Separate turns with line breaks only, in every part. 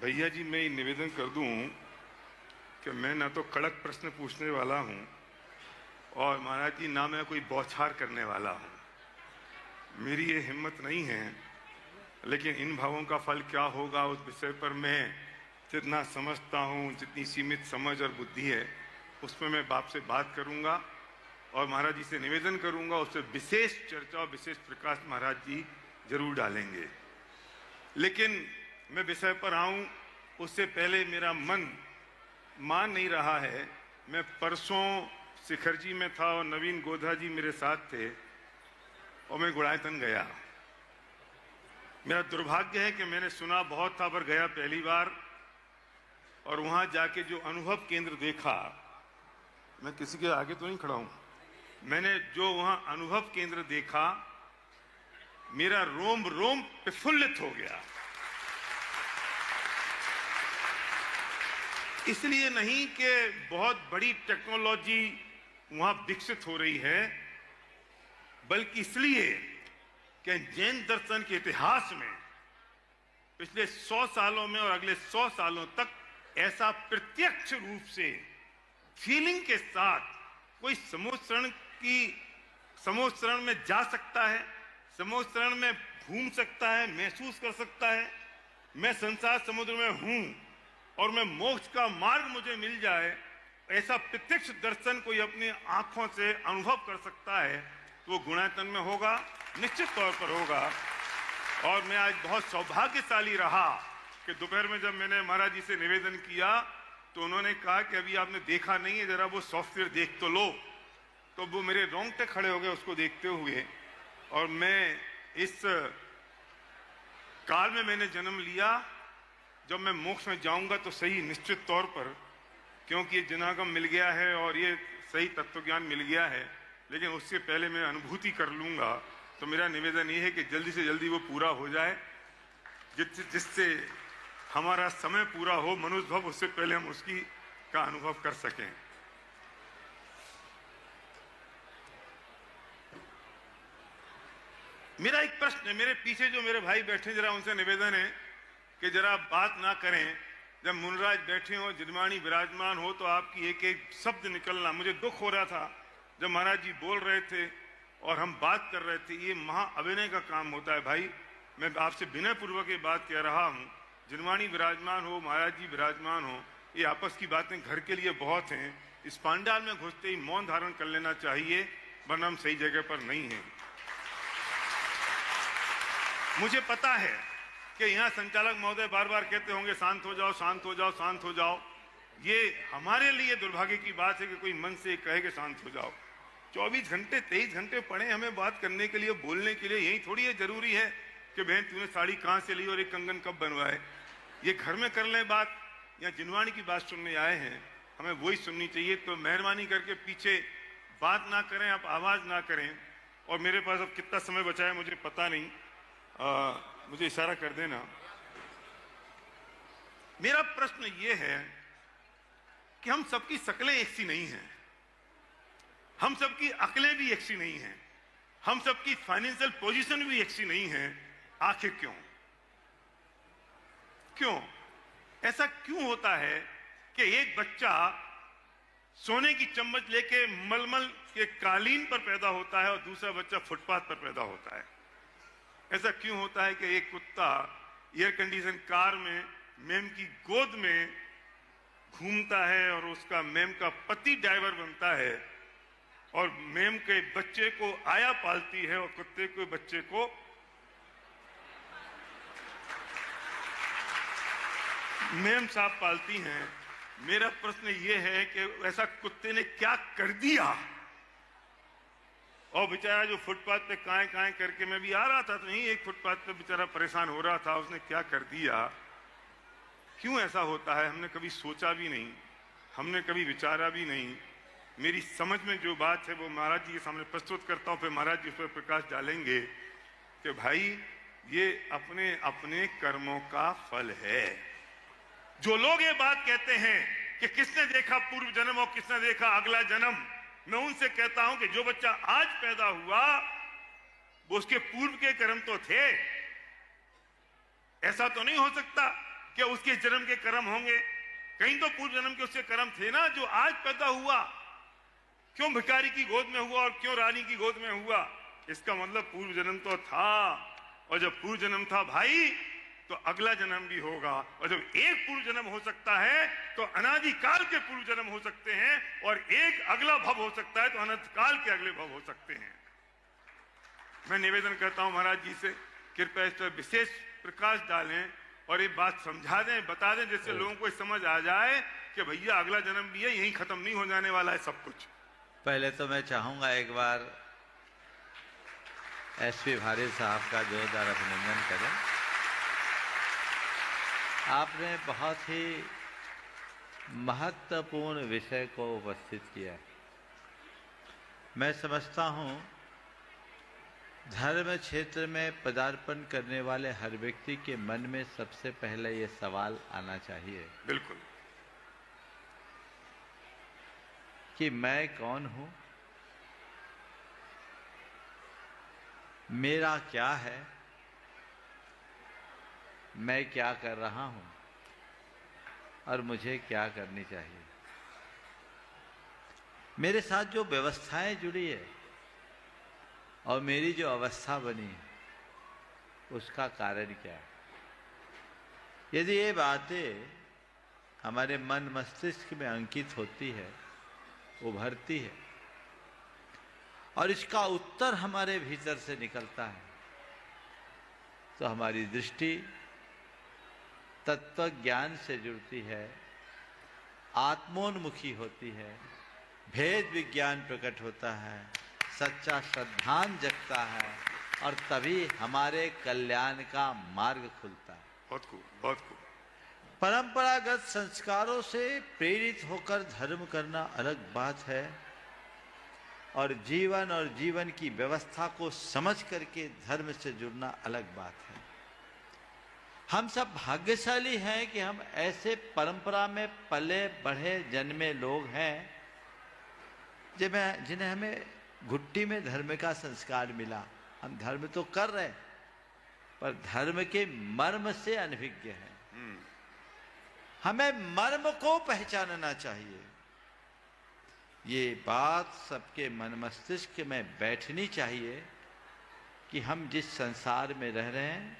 भैया जी, मैं ये निवेदन कर दूं कि मैं ना तो कड़क प्रश्न पूछने वाला हूं और महाराज जी ना मैं कोई बौछार करने वाला हूं। मेरी ये हिम्मत नहीं है, लेकिन इन भावों का फल क्या होगा उस विषय पर मैं जितना समझता हूं, जितनी सीमित समझ और बुद्धि है, उसमें मैं बाप से बात करूंगा और महाराज जी से निवेदन करूंगा। उससे विशेष चर्चा और विशेष प्रकाश महाराज जी जरूर डालेंगे। लेकिन मैं विषय पर आऊं उससे पहले मेरा मन मान नहीं रहा है। मैं परसों शिखर जी में था और नवीन गोधा जी मेरे साथ थे और मैं गुड़ायतन गया। मेरा दुर्भाग्य है कि मैंने सुना बहुत था पर गया पहली बार, और वहां जाके जो अनुभव केंद्र देखा, मैं किसी के आगे तो नहीं खड़ा हूं, मैंने जो वहां अनुभव केंद्र देखा, मेरा रोम रोम प्रफुल्लित हो गया। इसलिए नहीं कि बहुत बड़ी टेक्नोलॉजी वहां विकसित हो रही है, बल्कि इसलिए कि जैन दर्शन के इतिहास में पिछले 100 सालों में और अगले 100 सालों तक ऐसा प्रत्यक्ष रूप से फीलिंग के साथ कोई समोत्सरण में जा सकता है, समोत्सरण में घूम सकता है, महसूस कर सकता है। मैं संसार समुद्र में हूं और मैं मोक्ष का मार्ग मुझे मिल जाए, ऐसा प्रत्यक्ष दर्शन कोई अपनी आंखों से अनुभव कर सकता है तो वो गुणायतन में होगा, निश्चित तौर पर होगा। और मैं आज बहुत सौभाग्यशाली रहा कि दोपहर में जब मैंने महाराज जी से निवेदन किया तो उन्होंने कहा कि अभी आपने देखा नहीं है, जरा वो सॉफ्टवेयर देख तो लो। तो वो मेरे रोंगटे खड़े हो गए उसको देखते हुए। और मैं इस काल में मैंने जन्म लिया, जब मैं मोक्ष में जाऊंगा तो सही, निश्चित तौर पर, क्योंकि ये जनागम मिल गया है और ये सही तत्व ज्ञान मिल गया है। लेकिन उससे पहले मैं अनुभूति कर लूंगा। तो मेरा निवेदन ये है कि जल्दी से जल्दी वो पूरा हो जाए, जिससे हमारा समय पूरा हो, मनुष्य भव, उससे पहले हम उसकी का अनुभव कर सकें। मेरा एक प्रश्न है, मेरे पीछे जो मेरे भाई बैठे, जरा उनसे निवेदन है कि जरा बात ना करें। जब मुनराज बैठे हो, जिनवाणी विराजमान हो, तो आपकी एक एक शब्द निकलना, मुझे दुख हो रहा था जब महाराज जी बोल रहे थे और हम बात कर रहे थे। ये महा अभिनय का काम होता है भाई। मैं आपसे विनय पूर्वक ये बात कह रहा हूं, जिनवाणी विराजमान हो, महाराज जी विराजमान हो, ये आपस की बातें घर के लिए बहुत हैं। इस पांडाल में घुसते ही मौन धारण कर लेना चाहिए, वरना हम सही जगह पर नहीं हैं। मुझे पता है कि यहाँ संचालक महोदय बार बार कहते होंगे शांत हो जाओ, शांत हो जाओ, शांत हो जाओ। ये हमारे लिए दुर्भाग्य की बात है कि कोई मन से कहे कि शांत हो जाओ। 24 घंटे 23 घंटे पड़े हमें बात करने के लिए, बोलने के लिए। यही थोड़ी है जरूरी है कि बहन तूने साड़ी कहाँ से ली और एक कंगन कब बनवाए। ये घर में कर लें बात, या जिनवाणी की बात सुनने आए हैं, हमें वही सुननी चाहिए। तो मेहरबानी करके पीछे बात ना करें, आप आवाज ना करें। और मेरे पास अब कितना समय बचा है मुझे पता नहीं, मुझे इशारा कर देना। मेरा प्रश्न ये है कि हम सबकी शक्लें एक सी नहीं हैं, हम सबकी अकलें भी एक सी नहीं हैं, हम सबकी फाइनेंशियल पोजीशन भी एक सी नहीं है। आखिर क्यों? क्यों ऐसा क्यों होता है कि एक बच्चा सोने की चम्मच लेके मलमल के कालीन पर पैदा होता है और दूसरा बच्चा फुटपाथ पर पैदा होता है? ऐसा क्यों होता है कि एक कुत्ता एयर कंडीशन कार में मैम की गोद में घूमता है और उसका मैम का पति ड्राइवर बनता है, और मैम के बच्चे को आया पालती है और कुत्ते के बच्चे को मैम साहब पालती हैं। मेरा प्रश्न ये है कि ऐसा कुत्ते ने क्या कर दिया? और बेचारा जो फुटपाथ पे काएं काएं करके, मैं भी आ रहा था तो यही एक फुटपाथ पे बेचारा परेशान हो रहा था, उसने क्या कर दिया? क्यों ऐसा होता है? हमने कभी सोचा भी नहीं, हमने कभी विचारा भी नहीं। मेरी समझ में जो बात है वो महाराज जी के सामने प्रस्तुत करता हूं, फिर महाराज जी उस पर प्रकाश डालेंगे कि भाई ये अपने अपने कर्मों का फल है। जो लोग ये बात कहते हैं कि किसने देखा पूर्व जन्म और किसने देखा अगला जन्म, मैं उनसे कहता हूं कि जो बच्चा आज पैदा हुआ वो उसके पूर्व के कर्म तो थे। ऐसा तो नहीं हो सकता क्या उसके जन्म के कर्म होंगे? कहीं तो पूर्व जन्म के उसके कर्म थे ना, जो आज पैदा हुआ। क्यों भिखारी की गोद में हुआ और क्यों रानी की गोद में हुआ? इसका मतलब पूर्व जन्म तो था, और जब पूर्व जन्म था भाई, तो अगला जन्म भी होगा। और जब एक पूर्व जन्म हो सकता है तो अनादिकाल के पूर्व जन्म हो सकते हैं, और एक अगला भव हो सकता है तो अनंत काल के अगले भव हो सकते हैं। मैं निवेदन करता हूं महाराज जी से, कृपया इस पर विशेष प्रकाश डालें और ये बात समझा दें, बता दें, जिससे लोगों को समझ आ जाए कि भैया अगला जन्म भी है, यहीं खत्म नहीं हो जाने वाला है सब कुछ।
पहले तो मैं चाहूंगा एक बार एसपी भारी साहब का जोरदार अभिनंदन करें। आपने बहुत ही महत्वपूर्ण विषय को उपस्थित किया। मैं समझता हूं धर्म क्षेत्र में पदार्पण करने वाले हर व्यक्ति के मन में सबसे पहले ये सवाल आना चाहिए,
बिल्कुल,
कि मैं कौन हूं, मेरा क्या है, मैं क्या कर रहा हूं और मुझे क्या करनी चाहिए। मेरे साथ जो व्यवस्थाएं जुड़ी है और मेरी जो अवस्था बनी है, उसका कारण क्या है। यदि ये बातें हमारे मन मस्तिष्क में अंकित होती है, उभरती है, और इसका उत्तर हमारे भीतर से निकलता है, तो हमारी दृष्टि तत्व ज्ञान से जुड़ती है, आत्मोन्मुखी होती है, भेद विज्ञान प्रकट होता है, सच्चा श्रद्धांत जगता है, और तभी हमारे कल्याण का मार्ग खुलता है।
बहुत खूब, बहुत खूब।
परंपरागत संस्कारों से प्रेरित होकर धर्म करना अलग बात है, और जीवन की व्यवस्था को समझ करके धर्म से जुड़ना अलग बात है। हम सब भाग्यशाली हैं कि हम ऐसे परंपरा में पले बढ़े जन्मे लोग हैं जिन्हें हमें घुट्टी में धर्म का संस्कार मिला। हम धर्म तो कर रहे हैं, पर धर्म के मर्म से अनभिज्ञ हैं। हमें मर्म को पहचानना चाहिए। ये बात सबके मन मस्तिष्क में बैठनी चाहिए कि हम जिस संसार में रह रहे हैं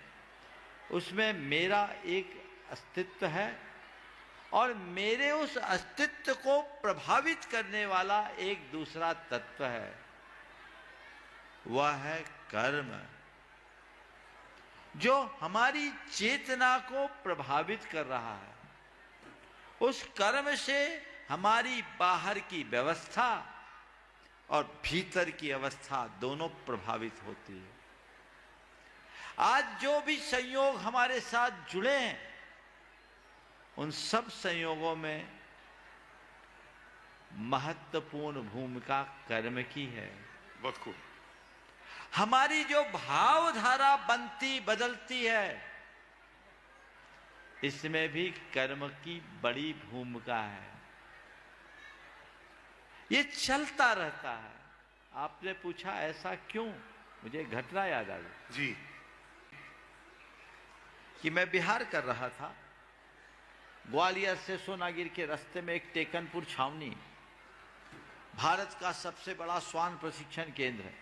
उसमें मेरा एक अस्तित्व है, और मेरे उस अस्तित्व को प्रभावित करने वाला एक दूसरा तत्व है, वह है कर्म, जो हमारी चेतना को प्रभावित कर रहा है। उस कर्म से हमारी बाहर की व्यवस्था और भीतर की अवस्था दोनों प्रभावित होती है। आज जो भी संयोग हमारे साथ जुड़े हैं, उन सब संयोगों में महत्वपूर्ण भूमिका कर्म की है।
बहुत खूब।
हमारी जो भावधारा बनती बदलती है, इसमें भी कर्म की बड़ी भूमिका है। ये चलता रहता है। आपने पूछा ऐसा क्यों, मुझे घटना याद आ गई
जी,
कि मैं बिहार कर रहा था। ग्वालियर से सोनागिर के रास्ते में एक टेकनपुर छावनी, भारत का सबसे बड़ा श्वान प्रशिक्षण केंद्र है,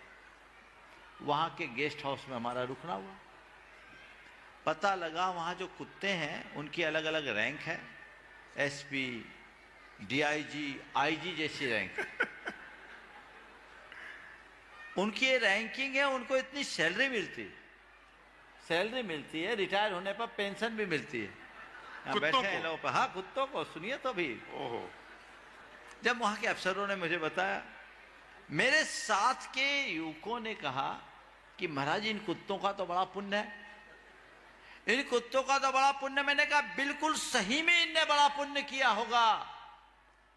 वहाँ के गेस्ट हाउस में हमारा रुकना हुआ। पता लगा वहाँ जो कुत्ते हैं उनकी अलग अलग रैंक है, एसपी, डीआईजी, आईजी जैसी रैंक। उनकी ये रैंकिंग है, उनको इतनी सैलरी मिलती है, रिटायर होने पर पेंशन भी मिलती है। यहाँ बैठे हैं लोग, हाँ कुत्तों को, सुनिए तो भी।
ओहो।
जब वहाँ के अफसरों ने मुझे बताया, मेरे साथ के युवकों ने कहा कि महाराज इन कुत्तों का तो बड़ा पुण्य है, इन कुत्तों का तो बड़ा पुण्य। मैंने कहा बिल्कुल सही में इनने बड़ा पुण्य किया होगा,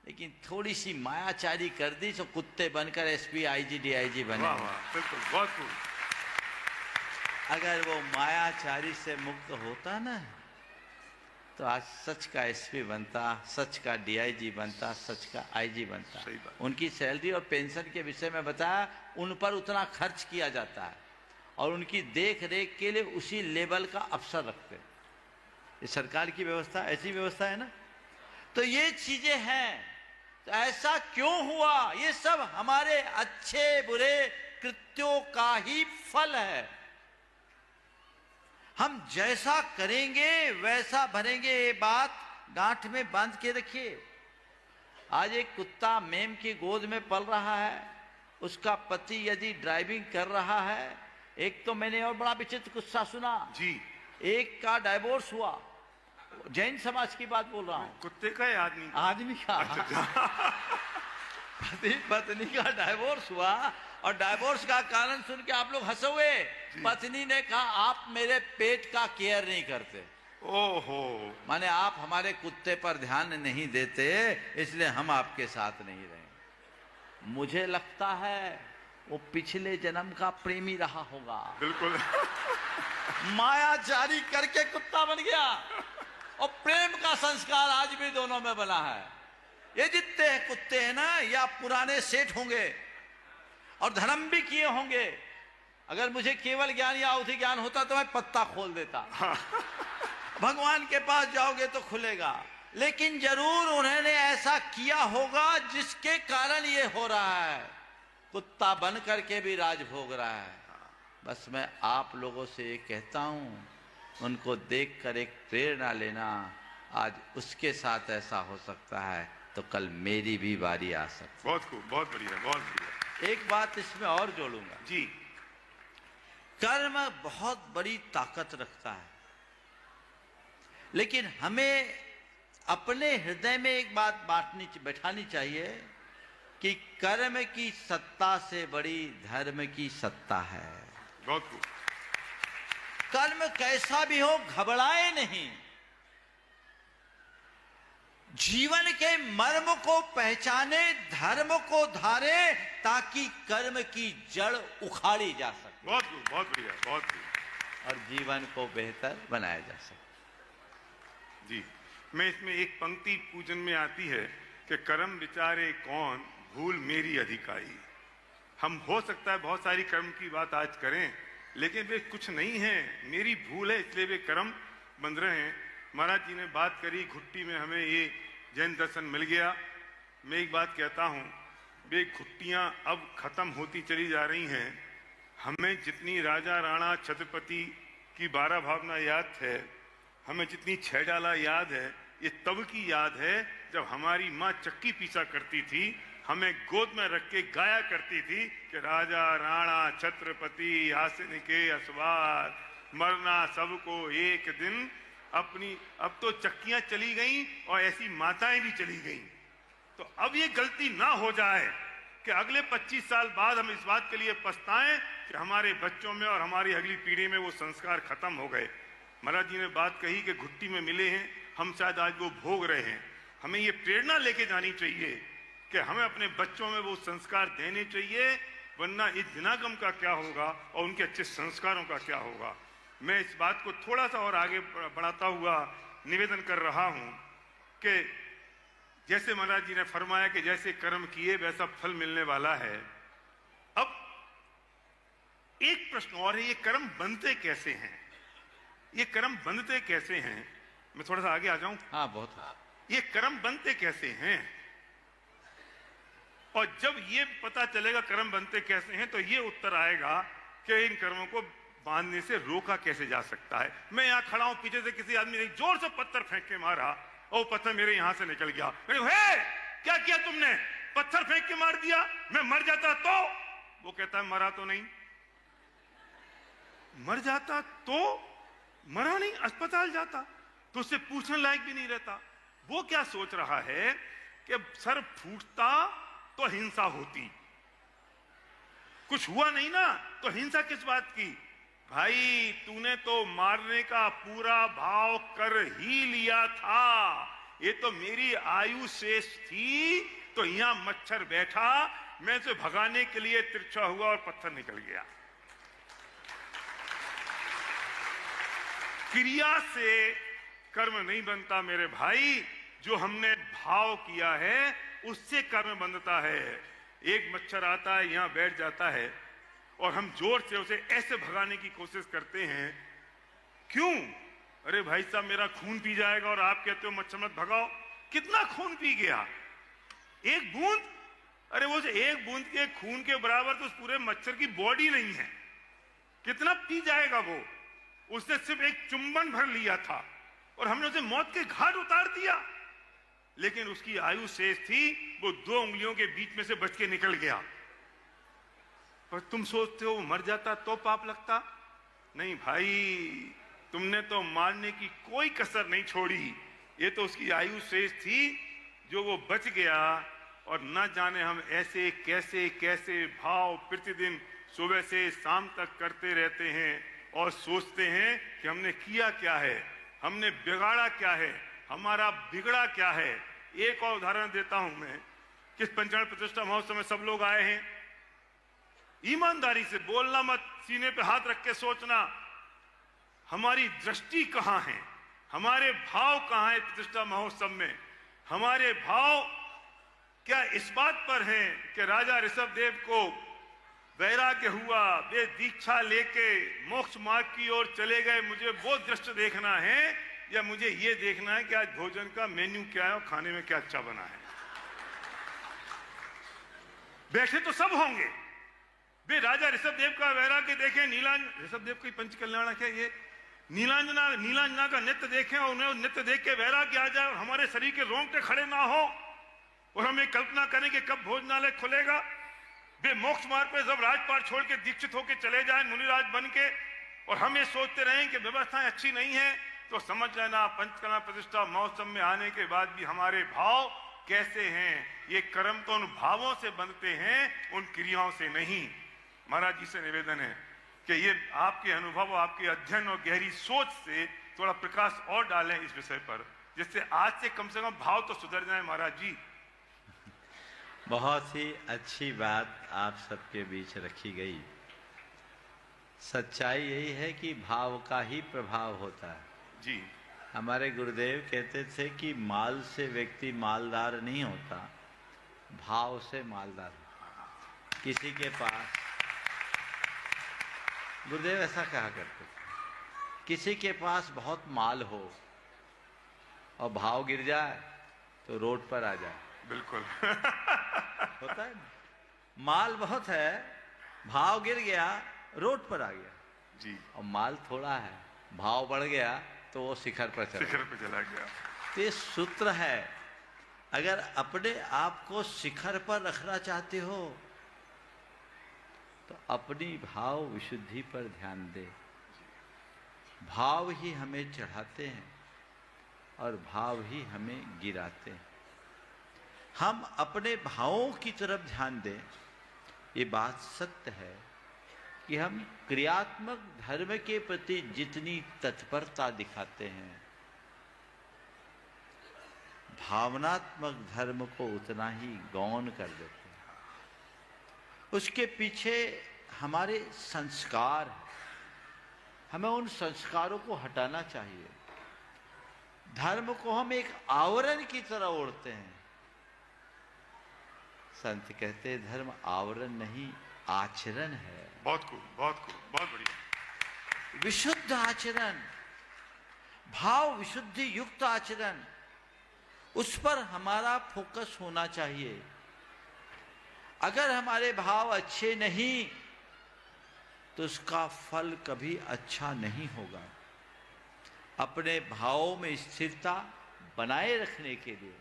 लेकिन थोड़ी सी मायाचारी कर दी तो कुत्ते बनकर एसपी, आईजी, डीआईजी बने।
वाह वाह, बिल्कुल, बहुत खूब।
अगर वो मायाचारी से मुक्त होता ना, तो आज सच का एसपी बनता, सच का डीआईजी बनता, सच का आईजी बनता।
सही बात।
उनकी सैलरी और पेंशन के विषय में बताया, उन पर उतना खर्च किया जाता है और उनकी देख रेख के लिए उसी लेवल का अफसर रखते हैं। ये सरकार की व्यवस्था, ऐसी व्यवस्था है ना। तो ये चीजें हैं। तो ऐसा क्यों हुआ? ये सब हमारे अच्छे बुरे कृत्यों का ही फल है। हम जैसा करेंगे वैसा भरेंगे। ये बात गांठ में बांध के रखिए। आज एक कुत्ता मेम की गोद में पल रहा है, उसका पति यदि ड्राइविंग कर रहा है। एक तो मैंने और बड़ा विचित्र किस्सा सुना
जी,
एक का डाइवोर्स हुआ। जैन समाज की बात बोल रहा हूं।
कुत्ते का या आदमी का?
आदमी का। पति पत्नी का डाइवोर्स हुआ और डाइवोर्स का कारण सुन के आप लोग हंसोगे। पत्नी ने कहा आप मेरे पेट का केयर नहीं करते।
ओहो,
माने आप हमारे कुत्ते पर ध्यान नहीं देते, इसलिए हम आपके साथ नहीं रहे। मुझे लगता है वो पिछले जन्म का प्रेमी रहा होगा।
बिल्कुल।
माया जारी करके कुत्ता बन गया और प्रेम का संस्कार आज भी दोनों में बना है। ये जितने कुत्ते हैं ना, या पुराने सेठ होंगे और धर्म भी किए होंगे। अगर मुझे केवल ज्ञान या अवधि ज्ञान होता तो मैं पत्ता खोल देता। भगवान के पास जाओगे तो खुलेगा। लेकिन जरूर उन्होंने ऐसा किया होगा जिसके कारण ये हो रहा है। कुत्ता बन करके भी राज भोग रहा है। बस मैं आप लोगों से ये कहता हूं, उनको देखकर एक प्रेरणा लेना। आज उसके साथ ऐसा हो सकता है तो कल मेरी भी बारी आ सकती है।
बहुत खूब, बहुत बढ़िया, बहुत बढ़िया।
एक बात इसमें और जोड़ूंगा
जी,
कर्म बहुत बड़ी ताकत रखता है। लेकिन हमें अपने हृदय में एक बात बैठानी चाहिए कि कर्म की सत्ता से बड़ी धर्म की सत्ता है।
बहुत खूब।
कर्म कैसा भी हो घबराए नहीं। जीवन के मर्म को पहचाने, धर्म को धारे, ताकि कर्म की जड़ उखाड़ी जा सके।
बहुत खूब, बहुत बढ़िया, बहुत खूब।
और जीवन को बेहतर बनाया जा सके।
जी, मैं इसमें एक पंक्ति पूजन में आती है कि कर्म विचारे कौन, भूल मेरी अधिकाई। हम हो सकता है बहुत सारी कर्म की बात आज करें, लेकिन वे कुछ नहीं है, मेरी भूल है, इसलिए वे कर्म बंध रहे हैं। महाराज जी ने बात करी, घुट्टी में हमें ये जैन दर्शन मिल गया। मैं एक बात कहता हूँ, वे घुट्टियाँ अब खत्म होती चली जा रही हैं। हमें जितनी राजा राणा छत्रपति की 12 भावना याद है, हमें जितनी 6 डाला याद है, ये तब की याद है जब हमारी माँ चक्की पीसा करती थी, हमें गोद में रख के गाया करती थी कि राजा राणा छत्रपति हासिन के असवार, मरना सबको एक दिन अपनी। अब तो चक्कियां चली गईं और ऐसी माताएं भी चली गईं। तो अब ये गलती ना हो जाए कि अगले 25 साल बाद हम इस बात के लिए पछताएं कि हमारे बच्चों में और हमारी अगली पीढ़ी में वो संस्कार खत्म हो गए। महाराज जी ने बात कही कि घुट्टी में मिले हैं, हम शायद आज वो भोग रहे हैं। हमें ये प्रेरणा लेके जानी चाहिए कि हमें अपने बच्चों में वो संस्कार देने चाहिए, वरना इस दिनागम का क्या होगा और उनके अच्छे संस्कारों का क्या होगा। मैं इस बात को थोड़ा सा और आगे बढ़ाता हुआ निवेदन कर रहा हूं कि जैसे महाराज जी ने फरमाया कि जैसे कर्म किए वैसा फल मिलने वाला है। अब एक प्रश्न और है, ये कर्म बनते कैसे हैं? ये कर्म बनते कैसे हैं? मैं थोड़ा सा आगे आ जाऊं।
हाँ, बहुत।
ये कर्म बनते कैसे हैं? और जब ये पता चलेगा कर्म बनते कैसे हैं, तो ये उत्तर आएगा कि इन कर्मों को बांधने से रोका कैसे जा सकता है। मैं यहां खड़ा हूं, पीछे से किसी आदमी ने जोर से पत्थर फेंक के मारा और पत्थर मेरे यहां से निकल गया। हे, क्या किया तुमने? पत्थर फेंक के मार दिया। मैं मर जाता तो? वो कहता है मरा तो नहीं। मर जाता तो? मरा नहीं, अस्पताल जाता तो उससे पूछने लायक भी नहीं रहता। वो क्या सोच रहा है कि सर फूटता तो हिंसा होती, कुछ हुआ नहीं ना, तो हिंसा किस बात की? भाई तूने तो मारने का पूरा भाव कर ही लिया था। ये तो मेरी आयु शेष थी, तो यहां मच्छर बैठा, मैं इसे भगाने के लिए तिरछा हुआ और पत्थर निकल गया। क्रिया से कर्म नहीं बनता मेरे भाई, जो हमने भाव किया है उससे कर्म बनता है। एक मच्छर आता है, यहां बैठ जाता है और हम जोर से उसे ऐसे भगाने की कोशिश करते हैं। क्यों? अरे भाई साहब मेरा खून पी जाएगा और आप कहते हो मच्छर मत भगाओ। कितना खून पी गया, एक बूंद। अरे वो एक बूंद के खून के बराबर तो उस पूरे मच्छर की बॉडी नहीं है, कितना पी जाएगा वो। उसने सिर्फ एक चुंबन भर लिया था और हमने उसे मौत के घाट उतार दिया, लेकिन उसकी आयु शेष थी, वो 2 उंगलियों के बीच में से बच के निकल गया। पर तुम सोचते हो मर जाता तो पाप लगता? नहीं भाई, तुमने तो मारने की कोई कसर नहीं छोड़ी। ये तो उसकी आयु शेष थी जो वो बच गया। और न जाने हम ऐसे कैसे कैसे भाव प्रतिदिन सुबह से शाम तक करते रहते हैं और सोचते हैं कि हमने किया क्या है, हमने बिगाड़ा क्या है, हमारा बिगड़ा क्या है। एक और उदाहरण देता हूं मैं। किस पंचायत प्रतिष्ठा महोत्सव में सब लोग आए हैं, ईमानदारी से बोलना मत, सीने पे हाथ रख के सोचना हमारी दृष्टि कहां है, हमारे भाव कहां है। प्रतिष्ठा महोत्सव में हमारे भाव क्या इस बात पर हैं कि राजा ऋषभदेव को वैराग्य हुआ, वे दीक्षा लेके मोक्ष मार्ग की ओर चले गए, मुझे वो दृश्य देखना है, या मुझे ये देखना है कि आज भोजन का मेन्यू क्या है और खाने में क्या अच्छा बना है। बैठे तो सब होंगे, वे राजा ऋषभदेव का वैराग्य देखें, ऋषभदेव की पंच कल्याण क्या ये नीलांजना का नृत्य देखें और उन्हें नृत्य देख के वैराग्य आ जाए और हमारे शरीर के रोंगटे खड़े ना हो और हम ये कल्पना करें कि कब भोजनालय खुलेगा। वे मोक्ष मार्ग पे जब राजपाट छोड़ के दीक्षित होकर चले जाएं मुनिराज बन के, और हम ये सोचते रहें कि व्यवस्थाएं अच्छी नहीं है, तो समझ लेना पंचकला प्रतिष्ठा महोत्सव में आने के बाद भी हमारे भाव कैसे हैं। ये कर्म तो उन भावों से बनते हैं, उन क्रियाओं से नहीं। महाराज जी से निवेदन है कि ये आपके अनुभव, आपके अध्ययन और गहरी सोच से थोड़ा प्रकाश और डालें इस विषय पर, जिससे आज से कम भाव तो सुधर जाए। महाराज जी,
बहुत ही अच्छी बात आप सबके बीच रखी गई। सच्चाई यही है कि भाव का ही प्रभाव होता है
जी।
हमारे गुरुदेव कहते थे कि माल से व्यक्ति मालदार नहीं होता, भाव से मालदार होता। किसी के पास, गुरुदेव ऐसा कहा करते थे, किसी के पास बहुत माल हो और भाव गिर जाए तो रोड पर आ जाए।
बिल्कुल
होता है ना, माल बहुत है, भाव गिर गया, रोड पर आ गया
जी।
और माल थोड़ा है, भाव बढ़ गया तो वो शिखर पर
चला गया।
तो ये सूत्र है, अगर अपने आप को शिखर पर रखना चाहते हो तो अपनी भाव विशुद्धि पर ध्यान दे। भाव ही हमें चढ़ाते हैं और भाव ही हमें गिराते हैं। हम अपने भावों की तरफ ध्यान दें। ये बात सत्य है कि हम क्रियात्मक धर्म के प्रति जितनी तत्परता दिखाते हैं, भावनात्मक धर्म को उतना ही गौण कर देते हैं। उसके पीछे हमारे संस्कार हैं, हमें उन संस्कारों को हटाना चाहिए। धर्म को हम एक आवरण की तरह ओढ़ते हैं। संत कहते हैं धर्म आवरण नहीं आचरण है।
बहुत खूब, बहुत खूब, बहुत बढ़िया।
विशुद्ध आचरण, भाव विशुद्धि युक्त आचरण, उस पर हमारा फोकस होना चाहिए। अगर हमारे भाव अच्छे नहीं तो उसका फल कभी अच्छा नहीं होगा। अपने भावों में स्थिरता बनाए रखने के लिए,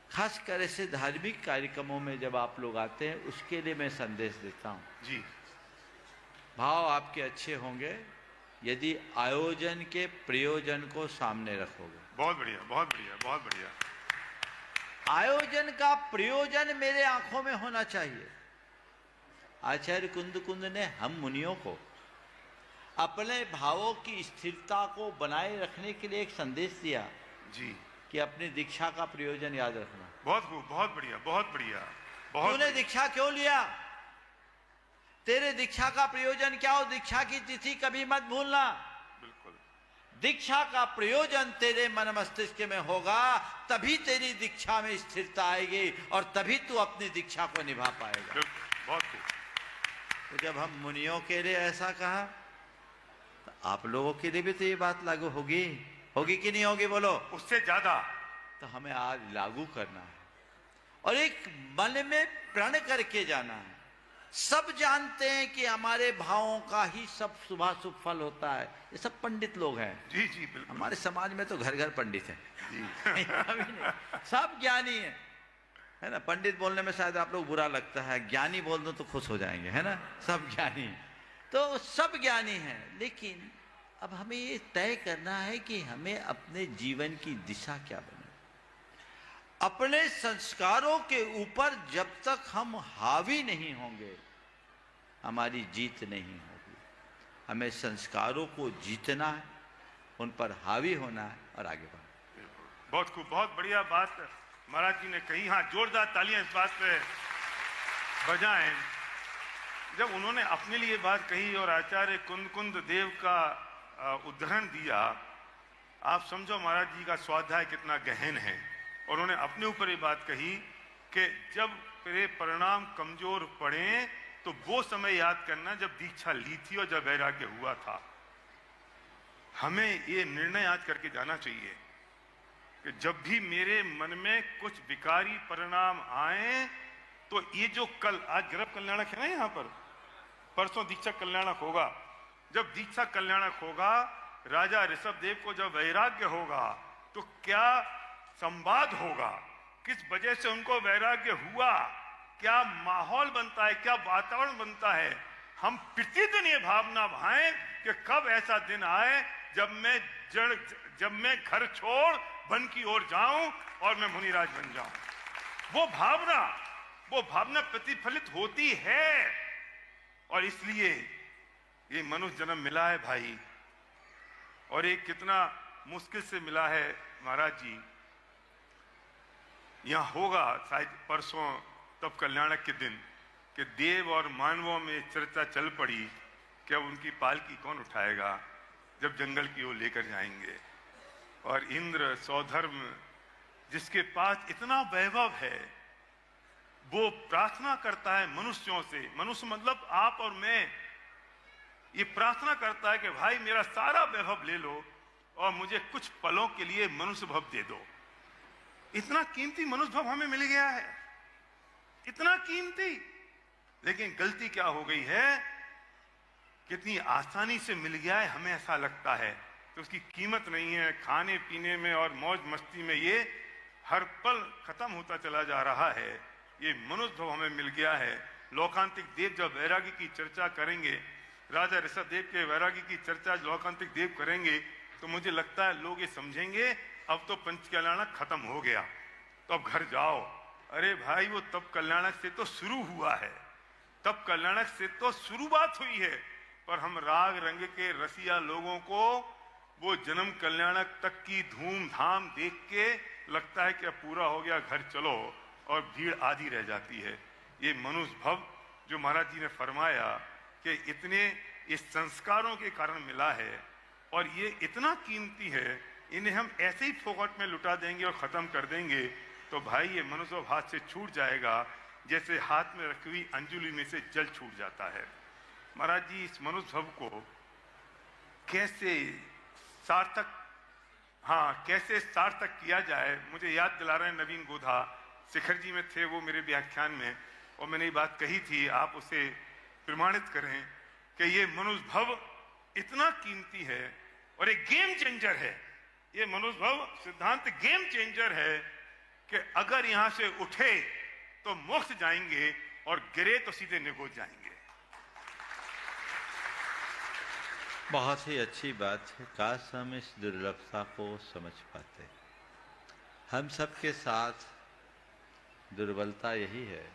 खासकर ऐसे धार्मिक कार्यक्रमों में जब आप लोग आते हैं, उसके लिए मैं संदेश देता हूं
जी।
भाव आपके अच्छे होंगे यदि आयोजन के प्रयोजन को सामने रखोगे।
बहुत बढ़िया, बहुत बढ़िया, बहुत बढ़िया।
आयोजन का प्रयोजन मेरे आंखों में होना चाहिए। आचार्य कुंद ने हम मुनियों को अपने भावों की स्थिरता को बनाए रखने के लिए एक संदेश दिया
जी,
कि अपनी दीक्षा का प्रयोजन याद रखना।
बहुत खूब, बहुत बढ़िया, बहुत बढ़िया, बहुत।
तूने दीक्षा क्यों लिया? तेरे दीक्षा का प्रयोजन क्या हो? दीक्षा की तिथि कभी मत भूलना।
बिल्कुल।
दीक्षा का प्रयोजन तेरे मन मस्तिष्क में होगा, तभी तेरी दीक्षा में स्थिरता आएगी और तभी तू अपनी दीक्षा को निभा पाएगा।
बहुत खूब।
तो जब हम मुनियों के लिए ऐसा कहा तो आप लोगों के लिए भी तो ये बात लागू होगी, होगी कि नहीं होगी, बोलो।
उससे ज्यादा
तो हमें आज लागू करना है और एक मन में प्रण करके जाना है। सब जानते हैं कि हमारे भावों का ही सब शुभाशुभ फल होता है। ये सब पंडित लोग हैं।
जी जी बिल्कुल।
हमारे समाज में तो घर घर पंडित है
जी
सब ज्ञानी है ना। पंडित बोलने में शायद आप लोग बुरा लगता है, ज्ञानी बोल दो तो खुश हो जाएंगे, है ना। सब ज्ञानी हैं, तो सब ज्ञानी हैं, लेकिन अब हमें ये तय करना है कि हमें अपने जीवन की दिशा क्या बने। अपने संस्कारों के ऊपर जब तक हम हावी नहीं होंगे हमारी जीत नहीं होगी। हमें संस्कारों को जीतना है, उन पर हावी होना है और आगे बढ़ना।
बहुत खूब, बहुत बढ़िया बात महाराज जी ने कही। हाँ, जोरदार तालियां इस बात पे बजाएं। जब उन्होंने अपने लिए बात कही और आचार्य कुंद देव का उदाहरण दिया, आप समझो महाराज जी का स्वाध्याय कितना गहन है। और उन्होंने अपने ऊपर ये बात कही कि जब तेरे परिणाम कमजोर पड़े तो वो समय याद करना जब दीक्षा ली थी और जब वैराग्य हुआ था। हमें ये निर्णय आज करके जाना चाहिए कि जब भी मेरे मन में कुछ विकारी परिणाम आए तो ये जो कल, आज गर्भ कल्याणक है ना यहाँ पर, परसों दीक्षा कल्याणक होगा। जब दीक्षा कल्याणक होगा, राजा ऋषभ देव को जब वैराग्य होगा तो क्या संवाद होगा, किस वजह से उनको वैराग्य हुआ, क्या माहौल बनता है, क्या वातावरण बनता है। हम प्रतिदिन ये भावना भाएं कि कब ऐसा दिन आए जब मैं घर छोड़ वन की ओर जाऊं और मैं मुनिराज बन जाऊं। वो भावना प्रतिफलित होती है। और इसलिए ये मनुष्य जन्म मिला है भाई, और ये कितना मुश्किल से मिला है महाराज जी। यहां होगा शायद परसों तब कल्याणक के दिन कि देव और मानवों में चर्चा चल पड़ी कि अब उनकी पालकी कौन उठाएगा जब जंगल की ओर लेकर जाएंगे। और इंद्र सौधर्म जिसके पास इतना वैभव है, वो प्रार्थना करता है मनुष्यों से, मनुष्य मतलब आप और मैं, ये प्रार्थना करता है कि भाई मेरा सारा वैभव ले लो और मुझे कुछ पलों के लिए मनुष्य भव दे दो। इतना कीमती मनुष्य भव हमें मिल गया है, इतना कीमती। लेकिन गलती क्या हो गई है, कितनी आसानी से मिल गया है, हमें ऐसा लगता है, तो उसकी कीमत नहीं है। खाने पीने में और मौज मस्ती में ये हर पल खत्म होता चला जा रहा है। ये मनुष्य भव हमें मिल गया है। लोकांतिक देव जब वैरागी की चर्चा करेंगे, राजा ऋषभ देव के वैरागी की चर्चा लोकांतिक देव करेंगे, तो मुझे लगता है लोग ये समझेंगे अब तो पंच कल्याणक खत्म हो गया, तो अब घर जाओ। अरे भाई, वो तब कल्याणक से तो शुरू हुआ है, तब कल्याणक से तो शुरुआत हुई है। पर हम राग रंग के रसिया लोगों को वो जन्म कल्याणक तक की धूमधाम देख के लगता है कि अब पूरा हो गया, घर चलो, और भीड़ आधी रह जाती है। ये मनुष्य भव जो महाराज जी ने फरमाया कि इतने इस संस्कारों के कारण मिला है और ये इतना कीमती है, इन्हें हम ऐसे ही फोकट में लुटा देंगे और खत्म कर देंगे तो भाई ये मनुष्य हाथ से छूट जाएगा जैसे हाथ में रखी हुई अंजुली में से जल छूट जाता है। महाराज जी, इस मनुष्य भव को कैसे सार्थक किया जाए, मुझे याद दिला रहे हैं नवीन गोधा, शिखर जी में थे वो मेरे व्याख्यान में, और मैंने ये बात कही थी, आप उसे प्रमाणित करें कि ये मनुष्य भव इतना कीमती है और एक गेम चेंजर है। ये मनुष्य भव सिद्धांत गेम चेंजर है कि अगर यहां से उठे तो मोक्ष जाएंगे और गिरे तो सीधे निगोज जाएंगे।
बहुत ही अच्छी बात है। काश हम इस दुर्लभता को समझ पाते। हम सबके साथ दुर्बलता यही है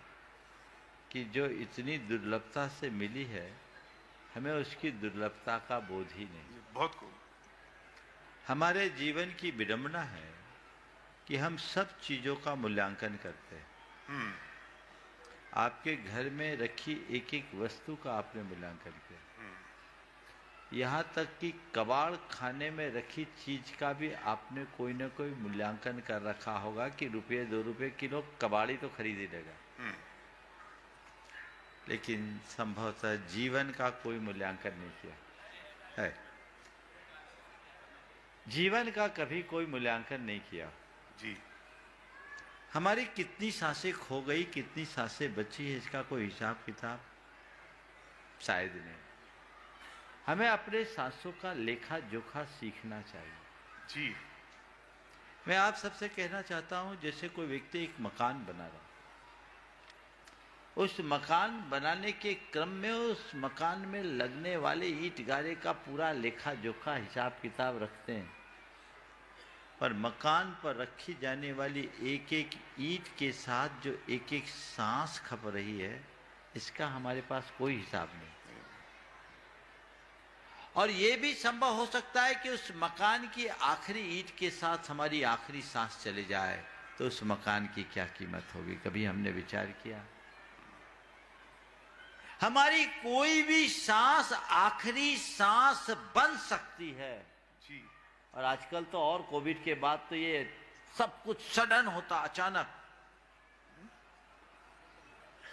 कि जो इतनी दुर्लभता से मिली है, हमें उसकी दुर्लभता का बोध ही नहीं।
बहुत खूब।
हमारे जीवन की विडंबना है कि हम सब चीजों का मूल्यांकन करते हैं। आपके घर में रखी एक एक वस्तु का आपने मूल्यांकन किया, यहाँ तक कि कबाड़ खाने में रखी चीज का भी आपने कोई ना कोई मूल्यांकन कर रखा होगा कि रुपये 2 रुपये किलो कबाड़ी तो खरीद ही लेगा, लेकिन संभवतः जीवन का कोई मूल्यांकन नहीं किया है। जीवन का कभी कोई मूल्यांकन नहीं किया।
जी
हमारी कितनी सांसें खो गई, कितनी सांसें बची है, इसका कोई हिसाब किताब शायद नहीं। हमें अपने सांसों का लेखा जोखा सीखना चाहिए।
जी
मैं आप सबसे कहना चाहता हूं, जैसे कोई व्यक्ति एक मकान बना रहा, उस मकान बनाने के क्रम में उस मकान में लगने वाले ईंट गारे का पूरा लेखा जोखा हिसाब किताब रखते हैं, पर मकान पर रखी जाने वाली एक एक ईंट के साथ जो एक एक सांस खप रही है, इसका हमारे पास कोई हिसाब नहीं। और ये भी संभव हो सकता है कि उस मकान की आखिरी ईंट के साथ हमारी आखिरी सांस चले जाए, तो उस मकान की क्या कीमत होगी? कभी हमने विचार किया? हमारी कोई भी सांस आखिरी सांस बन सकती है।
जी
और आजकल तो और कोविड के बाद तो ये सब कुछ सडन होता, अचानक।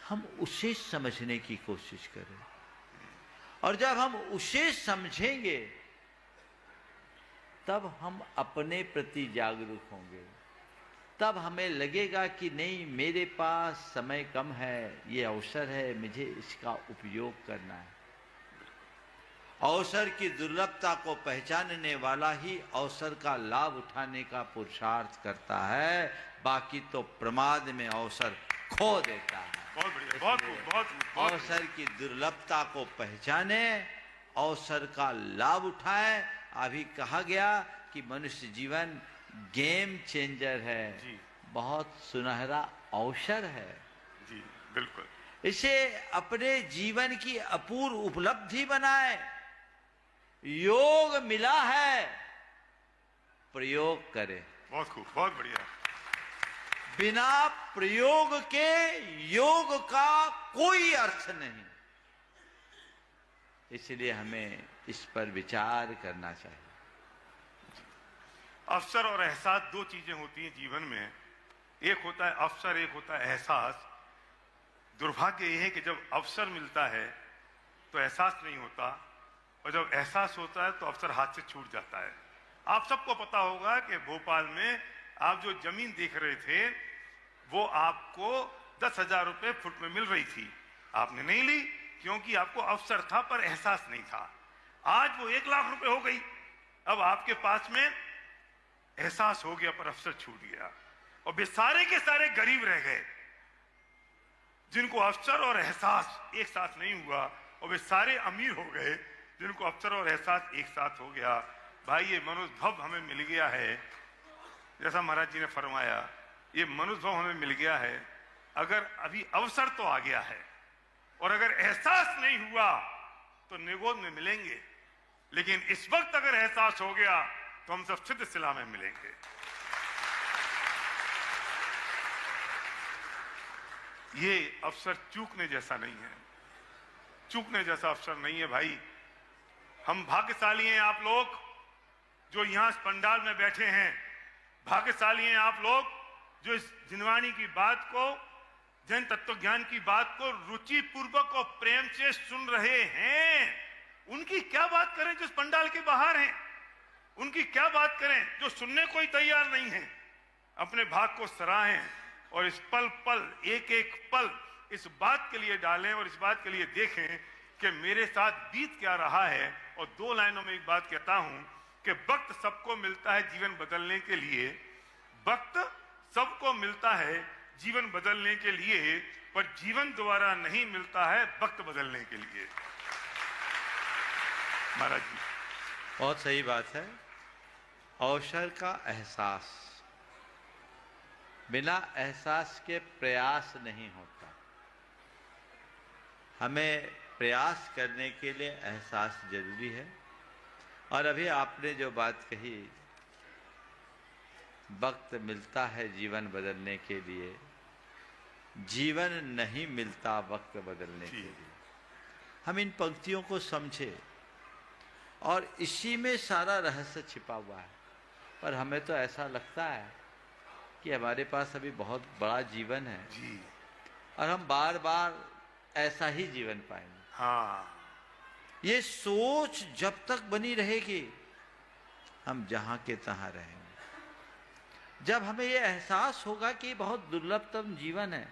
हम उसे समझने की कोशिश करें, और जब हम उसे समझेंगे तब हम अपने प्रति जागरूक होंगे। तब हमें लगेगा कि नहीं, मेरे पास समय कम है, ये अवसर है, मुझे इसका उपयोग करना है। अवसर की दुर्लभता को पहचानने वाला ही अवसर का लाभ उठाने का पुरुषार्थ करता है, बाकी तो प्रमाद में अवसर खो देता है।
बहुत बढ़िया, बहुत
अवसर की दुर्लभता को पहचाने, अवसर का लाभ उठाए। अभी कहा गया कि मनुष्य जीवन गेम चेंजर है, बहुत सुनहरा अवसर है।
जी बिल्कुल।
इसे अपने जीवन की अपूर्व उपलब्धि बनाए। योग मिला है, प्रयोग करें।
बहुत खूब, बहुत बढ़िया।
बिना प्रयोग के योग का कोई अर्थ नहीं। इसलिए हमें इस पर विचार करना चाहिए।
अवसर और एहसास दो चीजें होती हैं जीवन में। एक होता है अवसर, एक होता है एहसास। दुर्भाग्य यह है कि जब अवसर मिलता है तो एहसास नहीं होता, और जब एहसास होता है तो अवसर हाथ से छूट जाता है। आप सबको पता होगा कि भोपाल में आप जो जमीन देख रहे थे वो आपको 10,000 रुपए फुट में मिल रही थी, आपने नहीं ली क्योंकि आपको अवसर था पर एहसास नहीं था। आज वो 1 लाख रुपए हो गई। अब आपके पास में एहसास हो गया पर अवसर छूट गया, और वे सारे के सारे गरीब रह गए जिनको अवसर और एहसास एक साथ नहीं हुआ, और वे सारे अमीर हो गए जिनको अवसर और एहसास एक साथ हो गया। भाई ये मनुष्य हमें मिल गया है, जैसा महाराज जी ने फरमाया, ये मनुष्य हमें मिल गया है। अगर अभी अवसर तो आ गया है और अगर एहसास नहीं हुआ तो निगोद में मिलेंगे, लेकिन इस वक्त अगर एहसास हो गया तो हम सब सिद्ध सिला में मिलेंगे। ये अवसर चूकने जैसा नहीं है, चूकने जैसा अवसर नहीं है भाई। हम भाग्यशाली हैं आप लोग जो यहां इस पंडाल में बैठे हैं। भाग्यशाली हैं आप लोग जो इस जिनवानी की बात को, जैन तत्व ज्ञान की बात को रुचि पूर्वक और प्रेम से सुन रहे हैं। उनकी क्या बात करें जो इस पंडाल के बाहर हैं, उनकी क्या बात करें जो सुनने को ही तैयार नहीं है। अपने भाग को सराहें और इस पल पल, एक एक पल इस बात के लिए डालें और इस बात के लिए देखें कि मेरे साथ बीत क्या रहा है। और 2 लाइनों में एक बात कहता हूं कि वक्त सबको मिलता है जीवन बदलने के लिए, वक्त सबको मिलता है जीवन बदलने के लिए, पर जीवन दोबारा नहीं मिलता है वक्त बदलने के लिए। महाराज जी
बहुत सही बात है। अवसर का एहसास, बिना एहसास के प्रयास नहीं होता। हमें प्रयास करने के लिए एहसास जरूरी है। और अभी आपने जो बात कही, वक्त मिलता है जीवन बदलने के लिए, जीवन नहीं मिलता वक्त बदलने के लिए। हम इन पंक्तियों को समझे और इसी में सारा रहस्य छिपा हुआ है। पर हमें तो ऐसा लगता है कि हमारे पास अभी बहुत बड़ा जीवन है
जी,
और हम बार बार ऐसा ही जीवन पाएंगे।
हाँ,
ये सोच जब तक बनी रहेगी हम जहां के तहां रहेंगे। जब हमें यह एहसास होगा कि बहुत दुर्लभतम जीवन है।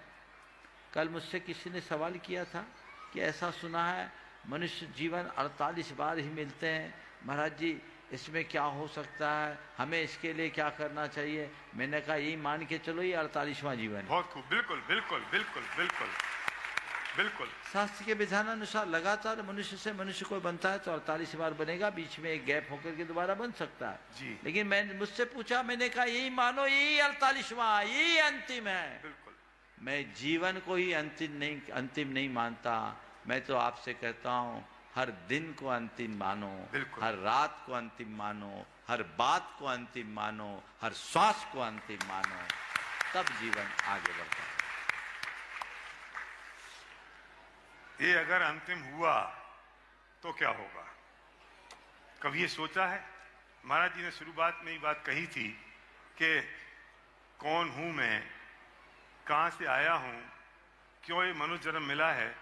कल मुझसे किसी ने सवाल किया था कि ऐसा सुना है मनुष्य जीवन 48 बार ही मिलते हैं, महाराज जी इसमें क्या हो सकता है, हमें इसके लिए क्या करना चाहिए। मैंने कहा यही मान के चलो ये 48वां जीवन है।
बहुत खूब, बिल्कुल बिल्कुल बिल्कुल बिल्कुल बिल्कुल।
शास्त्र के विधानानुसार लगातार मनुष्य से मनुष्य कोई बनता है तो 48 बार बनेगा, बीच में एक गैप होकर के दोबारा बन सकता है
जी।
लेकिन मैंने मुझसे पूछा, मैंने कहा यही मानो यही 48वां यही अंतिम है।
बिल्कुल।
मैं जीवन को ही अंतिम नहीं मानता। मैं तो आपसे कहता हूं हर दिन को अंतिम मानो, हर रात को अंतिम मानो, हर बात को अंतिम मानो, हर श्वास को अंतिम मानो, तब जीवन आगे बढ़ता है।
ये अगर अंतिम हुआ तो क्या होगा, कभी ये सोचा है? महाराज जी ने शुरुआत में ही बात कही थी कि कौन हूं मैं, कहां से आया हूं, क्यों ये मनुष्य जन्म मिला है।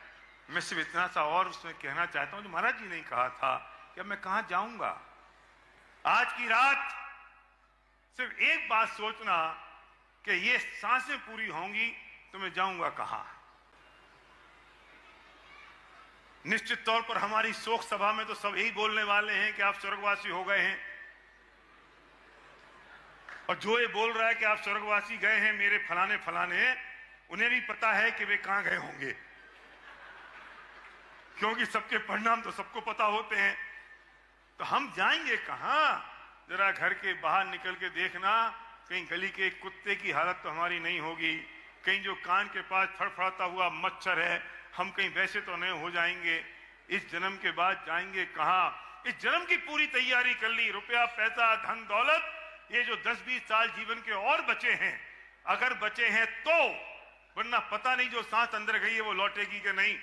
मैं सिर्फ इतना सा और उसमें कहना चाहता हूं जो महाराज जी ने कहा था कि अब मैं कहां जाऊंगा। आज की रात सिर्फ एक बात सोचना कि ये सांसें पूरी होंगी तो मैं जाऊंगा कहां। निश्चित तौर पर हमारी शोक सभा में तो सब यही बोलने वाले हैं कि आप स्वर्गवासी हो गए हैं, और जो ये बोल रहा है कि आप स्वर्गवासी गए हैं मेरे फलाने फलाने, उन्हें भी पता है कि वे कहां गए होंगे, क्योंकि सबके परिणाम तो सबको पता होते हैं। तो हम जाएंगे कहां? जरा घर के बाहर निकल के देखना, कहीं गली के कुत्ते की हालत तो हमारी नहीं होगी, कहीं जो कान के पास फड़फड़ाता हुआ मच्छर है हम कहीं वैसे तो नहीं हो जाएंगे। इस जन्म के बाद जाएंगे कहां? इस जन्म की पूरी तैयारी कर ली, रुपया पैसा धन दौलत, ये जो 10-20 साल जीवन के और बचे हैं, अगर बचे हैं तो, वरना पता नहीं जो सांस अंदर गई है वो लौटेगी कि नहीं।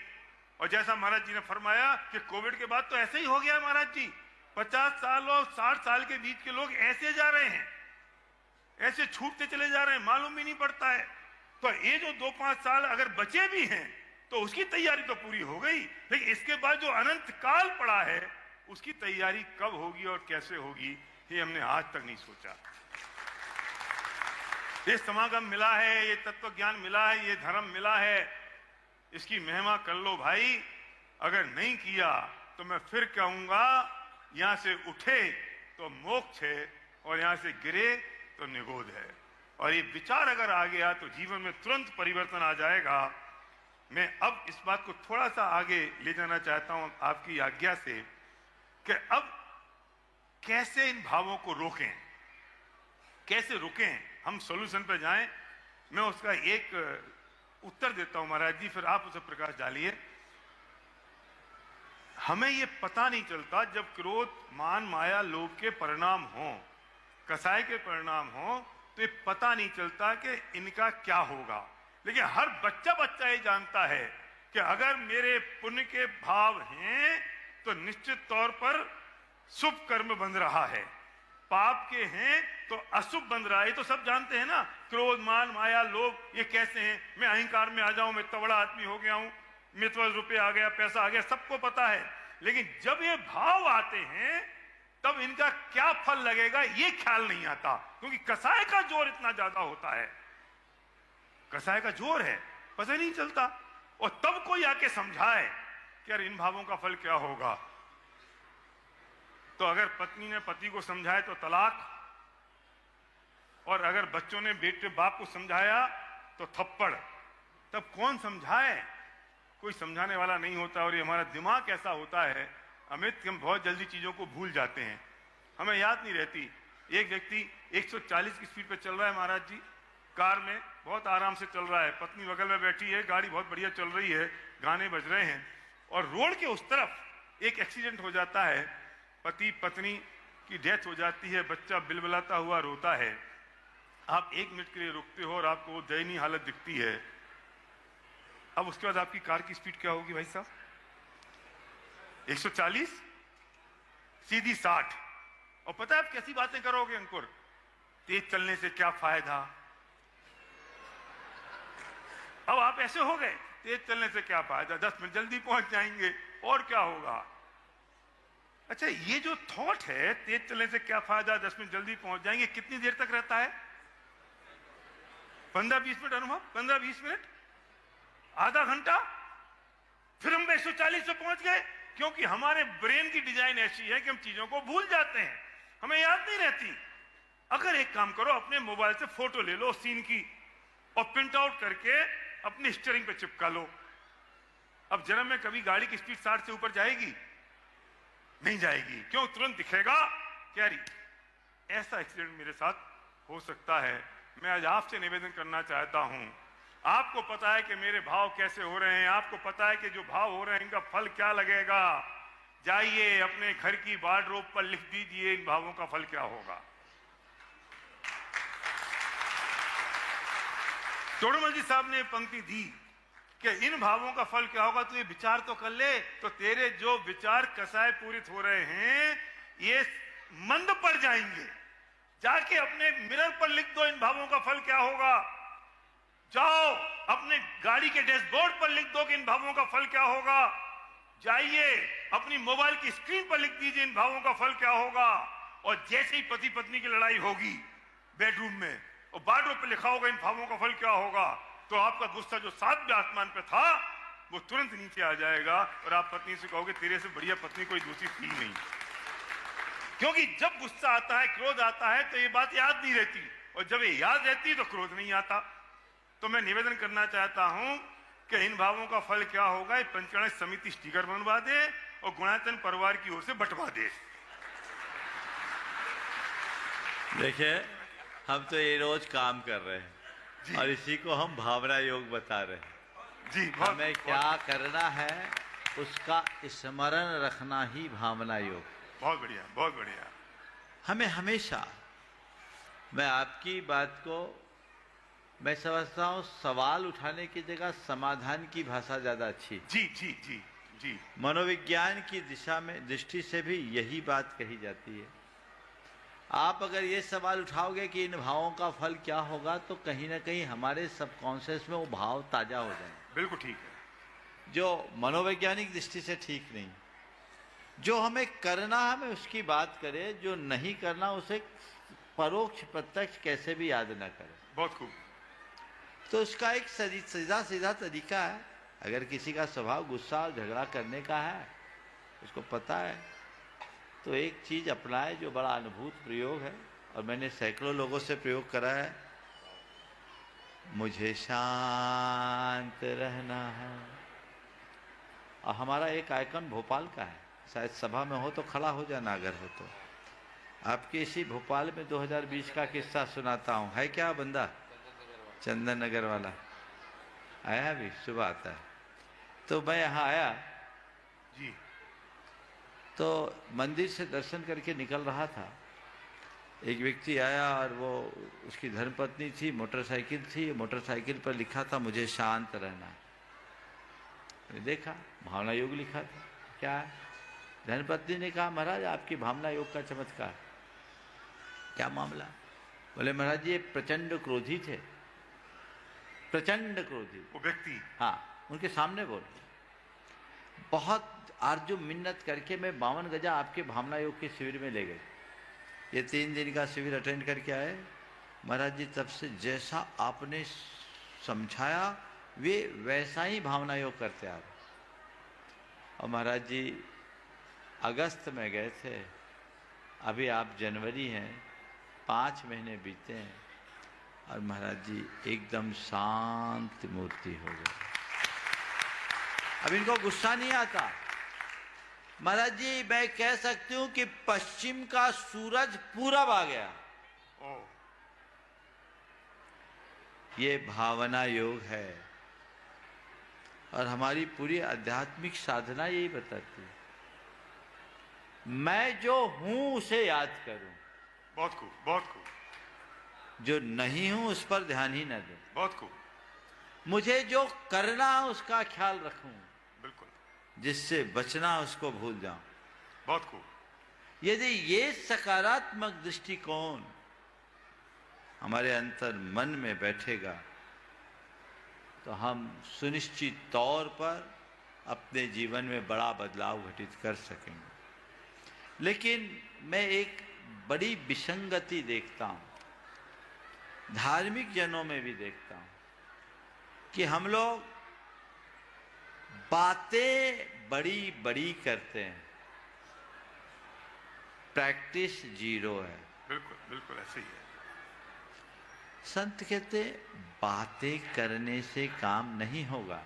और जैसा महाराज जी ने फरमाया कि कोविड के बाद तो ऐसे ही हो गया महाराज जी, 50 साल और 60 साल के बीच के लोग ऐसे जा रहे हैं, ऐसे छूटते चले जा रहे हैं, मालूम भी नहीं पड़ता है। तो ये जो 2-5 साल अगर बचे भी हैं तो उसकी तैयारी तो पूरी हो गई, लेकिन इसके बाद जो अनंत काल पड़ा है उसकी तैयारी कब होगी और कैसे होगी, ये हमने आज तक नहीं सोचा। ये समागम मिला है, ये तत्व ज्ञान मिला है, ये धर्म मिला है, इसकी महिमा कर लो भाई। अगर नहीं किया तो मैं फिर कहूंगा, यहां से उठे तो मोक्ष है और यहां से गिरे तो निगोद है। और ये विचार अगर आ गया तो जीवन में तुरंत परिवर्तन आ जाएगा। मैं अब इस बात को थोड़ा सा आगे ले जाना चाहता हूं आपकी आज्ञा से, कि अब कैसे इन भावों को रोकें, कैसे रुकें, हम सॉल्यूशन पर जाएं। मैं उसका एक उत्तर देता हूं महाराज जी, फिर आप उसे प्रकाश डालिए। हमें ये पता नहीं चलता जब क्रोध मान माया लोभ के परिणाम हो, कसाय के परिणाम हो, तो ये पता नहीं चलता कि इनका क्या होगा। लेकिन हर बच्चा ये जानता है कि अगर मेरे पुण्य के भाव हैं तो निश्चित तौर पर शुभ कर्म बन रहा है, पाप के हैं तो अशुभ बन रहा है। ये तो सब जानते हैं ना, क्रोध मान माया लोभ ये कैसे हैं। मैं अहंकार में आ जाऊं, मैं तगड़ा आदमी हो गया हूं, मेरे पास रुपया आ गया, पैसा आ गया, सबको पता है। लेकिन जब ये भाव आते हैं तब इनका क्या फल लगेगा ये ख्याल नहीं आता, क्योंकि कसाय का जोर इतना ज्यादा होता है, कसाय का जोर है, पता नहीं चलता। और तब कोई आके समझाए कि यार इन भावों का फल क्या होगा। तो अगर पत्नी ने पति को समझाया तो तलाक, और अगर बच्चों ने बेटे बाप को समझाया तो थप्पड़। तब कौन समझाए? कोई समझाने वाला नहीं होता। और ये हमारा दिमाग ऐसा होता है अमित, हम बहुत जल्दी चीजों को भूल जाते हैं, हमें याद नहीं रहती। एक व्यक्ति 140 की स्पीड पे चल रहा है महाराज जी, कार में बहुत आराम से चल रहा है, पत्नी बगल में बैठी है, गाड़ी बहुत बढ़िया चल रही है, गाने बज रहे हैं, और रोड के उस तरफ एक एक्सीडेंट हो जाता है, पति पत्नी की डेथ हो जाती है, बच्चा बिलबिलाता हुआ रोता है। आप 1 मिनट के लिए रुकते हो और आपको वो दयनीय हालत दिखती है। अब उसके बाद आपकी कार की स्पीड क्या होगी भाई साहब? 140 सीधी 60। और पता है आप कैसी बातें करोगे अंकुर, तेज चलने से क्या फायदा। अब आप ऐसे हो गए, तेज चलने से क्या फायदा, 10 मिनट जल्दी पहुंच जाएंगे और क्या होगा। अच्छा, ये जो थॉट है तेज चलने से क्या फायदा, 10 मिनट जल्दी पहुंच जाएंगे, कितनी देर तक रहता है? 15-20 मिनट अनुभव, 15-20 मिनट, आधा घंटा, फिर हम 140 पे पहुंच गए। क्योंकि हमारे ब्रेन की डिजाइन ऐसी है कि हम चीजों को भूल जाते हैं, हमें याद नहीं रहती। अगर एक काम करो, अपने मोबाइल से फोटो ले लो सीन की और प्रिंट आउट करके अपने स्टीयरिंग पे चिपका लो। अब जन्म में कभी गाड़ी की स्पीड 60 से ऊपर जाएगी? नहीं जाएगी। क्यों? तुरंत दिखेगा क्या री ऐसा एक्सीडेंट मेरे साथ हो सकता है। मैं आज आपसे निवेदन करना चाहता हूं, आपको पता है कि मेरे भाव कैसे हो रहे हैं, आपको पता है कि जो भाव हो रहे हैं इनका फल क्या लगेगा। जाइए अपने घर की वार्डरोब पर लिख दीजिए इन भावों का फल क्या होगा। तोड़मल जी साहब ने पंक्ति दी कि इन भावों का फल क्या होगा, तो ये विचार तो कर ले। तो तेरे जो विचार कसाय पूरित हो रहे हैं ये मंद पड़ जाएंगे। जाके अपने मिरर पर लिख दो इन भावों का फल क्या होगा। जाओ अपने गाड़ी के डैशबोर्ड पर लिख दो कि इन भावों का फल क्या होगा। जाइए अपनी मोबाइल की स्क्रीन पर लिख दीजिए इन भावों का फल क्या होगा। और जैसे ही पति पत्नी की लड़ाई होगी बेडरूम में और वार्डरोब पे लिखा होगा इन भावों का फल क्या होगा, तो आपका गुस्सा जो 7वें आसमान पे था वो तुरंत नीचे आ जाएगा और आप पत्नी से कहोगे तेरे से बढ़िया पत्नी कोई दूसरी थी नहीं। क्योंकि जब गुस्सा आता है, क्रोध आता है, तो ये बात याद नहीं रहती, और जब ये याद रहती है तो क्रोध नहीं आता। तो मैं निवेदन करना चाहता हूं कि इन भावों का फल क्या होगा, ये पंचायत समिति स्टिकर बनवा दे और गुणायतन परिवार की ओर से बंटवा दे।
देखिए, हम तो ये रोज काम कर रहे हैं और इसी को हम भावना योग बता रहे हैं
जी।
हमें क्या करना है उसका स्मरण रखना ही भावना योग।
बहुत बढ़िया, बहुत बढ़िया।
हमें हमेशा, मैं आपकी बात को मैं समझता हूँ सवाल उठाने की जगह समाधान की भाषा ज्यादा अच्छी।
जी जी जी जी।
मनोविज्ञान की दिशा में दृष्टि से भी यही बात कही जाती है। आप अगर ये सवाल उठाओगे कि इन भावों का फल क्या होगा, तो कहीं ना कहीं हमारे सबकॉन्शियस में वो भाव ताजा हो जाएंगे।
बिल्कुल ठीक है।
जो मनोवैज्ञानिक दृष्टि से ठीक नहीं। जो हमें करना है हमें उसकी बात करें, जो नहीं करना उसे परोक्ष प्रत्यक्ष कैसे भी याद ना करें।
बहुत खूब।
तो उसका एक सीधा सीधा तरीका है। अगर किसी का स्वभाव गुस्सा और झगड़ा करने का है, उसको पता है, तो एक चीज अपनाए जो बड़ा अनुभूत प्रयोग है और मैंने सैकड़ों लोगों से प्रयोग करा है। मुझे शांत रहना है। और हमारा एक आइकन भोपाल का है, शायद सभा में हो तो खड़ा हो जाना अगर हो तो। आपके इसी भोपाल में 2020 का किस्सा सुनाता हूँ। है क्या बंदा? चंदन नगर वाला आया अभी, सुबह आता है। तो मैं यहाँ आया
जी।
तो मंदिर से दर्शन करके निकल रहा था। एक व्यक्ति आया और वो उसकी धर्मपत्नी थी, मोटरसाइकिल थी, मोटरसाइकिल पर लिखा था मुझे शांत रहना है। देखा भावना योग लिखा था। क्या है? धर्मपत्नी ने कहा महाराज आपकी भावना योग का चमत्कार। क्या मामला? बोले महाराज ये प्रचंड क्रोधी थे, प्रचंड क्रोधी
वो व्यक्ति।
हाँ, उनके सामने बोल बहुत आरजू मिन्नत करके मैं 52 गजा आपके भावना योग के शिविर में ले गए। ये 3 दिन का शिविर अटेंड करके आए। महाराज जी तब से जैसा आपने समझाया वे वैसा ही भावना योग करते आ रहे। और महाराज जी अगस्त में गए थे, अभी आप जनवरी हैं, 5 महीने बीते हैं और महाराज जी एकदम शांत मूर्ति हो गए। अब इनको गुस्सा नहीं आता। महाराज जी मैं कह सकती हूं कि पश्चिम का सूरज पूरब आ गया। ये भावना योग है और हमारी पूरी आध्यात्मिक साधना यही बताती है, मैं जो हूं उसे याद करूं।
बहुत खूब, बहुत खूब।
जो नहीं हूं उस पर ध्यान ही न दूं।
बहुत खूब।
मुझे जो करना है उसका ख्याल रखूं,
बिल्कुल।
जिससे बचना उसको भूल जाऊं।
बहुत खूब।
यदि ये सकारात्मक दृष्टिकोण हमारे अंतर मन में बैठेगा तो हम सुनिश्चित तौर पर अपने जीवन में बड़ा बदलाव घटित कर सकेंगे। लेकिन मैं एक बड़ी विसंगति देखता हूं, धार्मिक जनों में भी देखता हूं, कि हम लोग बातें बड़ी बड़ी करते हैं, प्रैक्टिस जीरो है।
बिल्कुल बिल्कुल ऐसे ही है।
संत कहते बातें करने से काम नहीं होगा,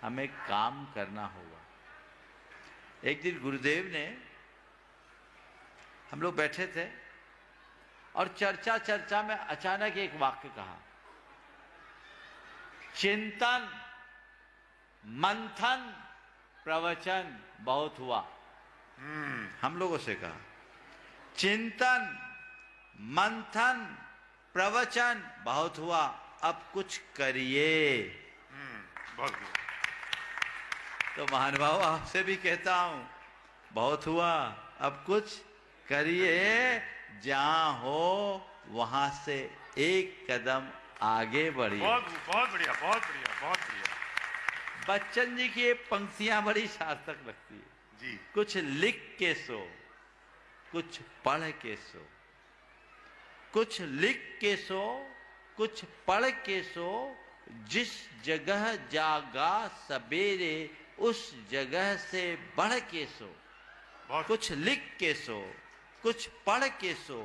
हमें काम करना होगा। एक दिन गुरुदेव ने, हम लोग बैठे थे और चर्चा में अचानक एक वाक्य कहा, चिंतन मंथन प्रवचन बहुत हुआ। हम लोगों से कहा, चिंतन मंथन प्रवचन बहुत हुआ, अब कुछ करिए।
बहुत
तो महानुभाव आपसे भी कहता हूं, बहुत हुआ, अब कुछ करिए, जहां हो वहां से एक कदम आगे बढ़िए।
बहुत बढ़िया, बहुत बढ़िया, बहुत बढ़िया।
बच्चन जी की ये पंक्तियां बड़ी सार्थक लगती है
जी।
कुछ लिख के सो, कुछ पढ़ के सो, कुछ लिख के सो, कुछ पढ़ के सो, जिस जगह जागा सवेरे उस जगह से बढ़ के सो। कुछ लिख के सो, कुछ पढ़ के सो,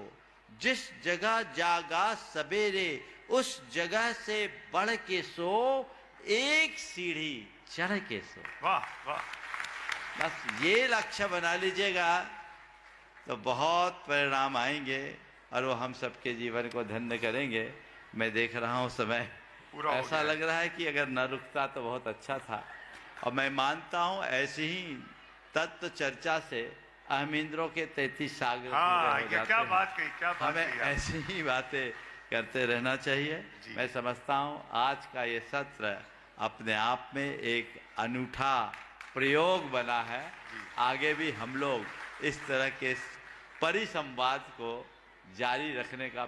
जिस जगह जागा सवेरे उस जगह से बढ़ के सो, एक सीढ़ी चढ़ के सो।
वाह वाह।
बस ये लक्ष्य बना लीजिएगा तो बहुत परिणाम आएंगे और वो हम सबके जीवन को धन्य करेंगे। मैं देख रहा हूँ समय ऐसा लग रहा है कि अगर न रुकता तो बहुत अच्छा था। और मैं मानता हूँ ऐसी ही तत्व चर्चा से अहमिंद्रों के 33 सागर
क्या बात कही, क्या बात
हमें
कही।
ऐसी ही बातें करते रहना चाहिए। मैं समझता हूँ आज का ये सत्र अपने आप में एक अनूठा प्रयोग बना है। आगे भी हम लोग इस तरह के परिसंवाद को जारी रखने का